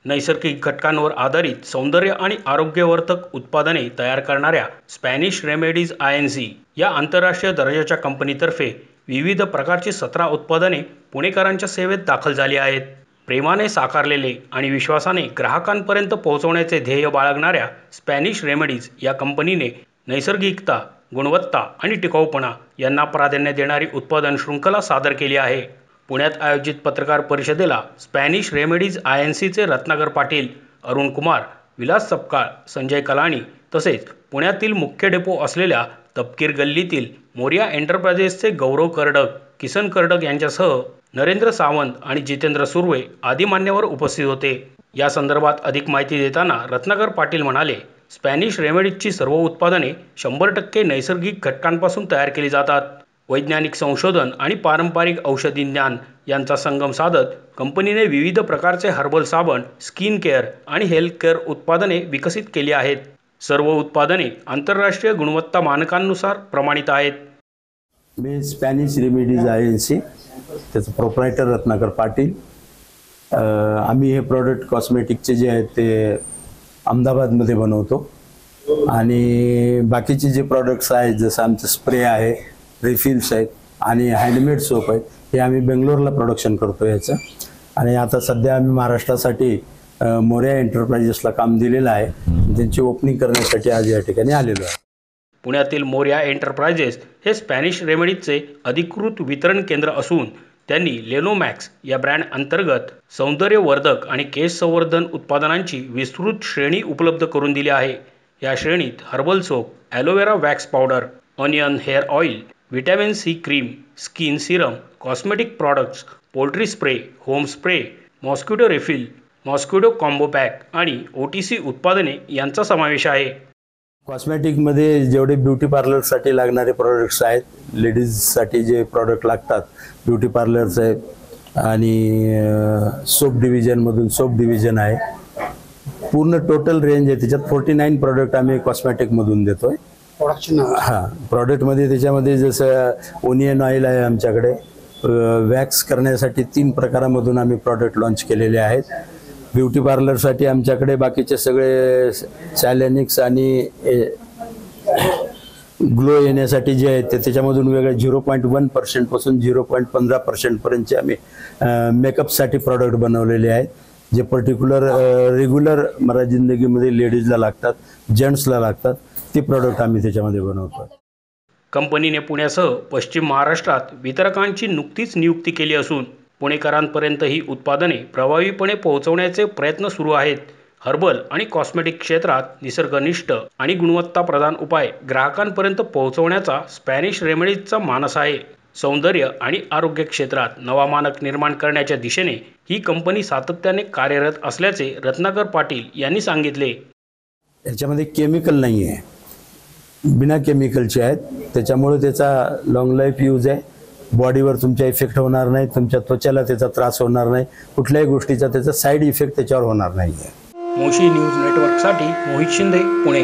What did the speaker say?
नैसर्गिक घटकांवर आधारित सौंदर्य आणि आरोग्यवर्धक उत्पादने तयार करणाऱ्या स्पॅनिश रेमेडीज INC या आंतरराष्ट्रीय दर्जाच्या कंपनीतर्फे विविध प्रकारची 17 उत्पादने पुणेकरांच्या सेवेत दाखल झाली आहेत। प्रेमाने साकारलेले आणि विश्वासाने ग्राहकांपर्यंत पोहोचवण्याचे ध्येय बाळगणाऱ्या स्पॅनिश रेमेडीज या कंपनीने नैसर्गिकता, गुणवत्ता आणि टिकाऊपणा यांना प्राधान्य देणारी उत्पादन शृंखला सादर केली आहे। पुण्यात आयोजित पत्रकार परिषदेला स्पॅनिश रेमेडीज INCचे रत्नाकर पाटील, अरुण कुमार, विलास सपकाळ, संजय कलानी तसेच पुण्यातील मुख्य डेपो असलेल्या तपकीर गल्लीतील मोरिया एंटरप्राइजेसचे गौरव कर्डक, किसन कर्डक यांच्यासह नरेंद्र सावंत आणि जितेंद्र सुर्वे आदी मान्यवर उपस्थित होते। या संदर्भात अधिक माहिती देताना रत्नाकर पाटील म्हणाले, स्पॅनिश रेमेडीजची सर्व उत्पादने 100% नैसर्गिक घटकांपासून तयार केली जातात। वैज्ञानिक संशोधन आणि पारंपरिक औषधी ज्ञान यांचा संगम साधत कंपनीने विविध प्रकारचे हर्बल साबण, स्किन केअर आणि हेल्थ केअर उत्पादने विकसित केली आहेत। सर्व उत्पादने आंतरराष्ट्रीय गुणवत्ता मानकांनुसार प्रमाणित आहेत। मी स्पॅनिश रेमेडीज INC त्याचं प्रोप्रायटर रत्नाकर पाटील। आम्ही हे प्रोडक्ट कॉस्मेटिकचे जे आहेत ते अहमदाबादमध्ये बनवतो आणि बाकीचे जे प्रोडक्ट्स आहेत जसं आमचं स्प्रे आहे, रिफिल्स आहेत आणि हँडमेड सोप आहेत, हे आम्ही बेंगलोरला प्रोडक्शन करतो याचं। आणि आता सध्या आम्ही महाराष्ट्रासाठी मोरिया एंटरप्राइजेसला काम दिलेलं आहे, त्यांची ओपनिंग करण्यासाठी आज या ठिकाणी आलेलो आहे। पुण्यातील मोरिया एंटरप्राइजेस हे स्पॅनिश रेमेडीजचे अधिकृत वितरण केंद्र असून त्यांनी लेनोमॅक्स या ब्रँड अंतर्गत सौंदर्यवर्धक आणि केस संवर्धन उत्पादनांची विस्तृत श्रेणी उपलब्ध करून दिली आहे। या श्रेणीत herbal soap, aloe vera wax powder, onion hair oil, vitamin C cream, skin Serum, cosmetic products, poultry spray, home spray, mosquito refill, mosquito combo pack आणि OTC उत्पादने यांचा समावेश आहे। कॉस्मेटिकमध्ये जेवढे ब्युटी पार्लरसाठी लागणारे प्रोडक्ट्स आहेत, लेडीजसाठी जे प्रोडक्ट लागतात ब्युटी पार्लरचे आहेत आणि सोप डिव्हिजनमधून सोप डिव्हिजन आहे, पूर्ण टोटल रेंज आहे। त्याच्यात 49 प्रोडक्ट आम्ही कॉस्मेटिकमधून देतोय प्रोडक्शन। प्रोडक्टमध्ये त्याच्यामध्ये जसं ओनियन ऑइल आहे आमच्याकडे, वॅक्स करण्यासाठी 3 प्रकारामधून आम्ही प्रोडक्ट लॉन्च केलेले आहेत। ब्युटी पार्लरसाठी आमच्याकडे बाकीचे सगळे सॅलेनिक्स आणि ग्लो येण्यासाठी जे आहेत ते त्याच्यामधून वेगळे 0.1% पासून 0.15% पर्यंतचे आम्ही मेकअपसाठी प्रोडक्ट बनवलेले आहेत, जे पर्टिक्युलर रेग्युलर मला जिंदगीमध्ये लेडीजला लागतात, जेंट्सला लागतात, ते प्रोडक्ट आम्ही त्याच्यामध्ये बनवतो। कंपनीने पुण्यासह पश्चिम महाराष्ट्रात वितरकांची नुकतीच नियुक्ती केली असून पुणेकरांपर्यंत ही उत्पादने प्रभावीपणे पोहोचवण्याचे प्रयत्न सुरू आहेत। हर्बल आणि कॉस्मेटिक क्षेत्रात निसर्गनिष्ठ आणि गुणवत्ता प्रदान उपाय ग्राहकांपर्यंत पोहोचवण्याचा स्पॅनिश रेमेडीजचा मानस आहे। सौंदर्य आणि आरोग्य क्षेत्रात नवा मानक निर्माण करण्याच्या दिशेने ही कंपनी सातत्याने कार्यरत असल्याचे रत्नाकर पाटील यांनी सांगितले। याच्यामध्ये केमिकल नाही आहे, बिना केमिकलचे आहेत, त्याच्यामुळे त्याचा लॉंग लाईफ यूज आहे। बॉडीवर तुमच्या इफेक्ट होणार नाही, तुमच्या त्वचेला त्याचा त्रास होणार नाही, कुठल्याही गोष्टीचा त्याचा साईड इफेक्ट त्याच्यावर होणार नाही आहे। मोशी न्यूज नेटवर्कसाठी मोहित शिंदे, पुणे।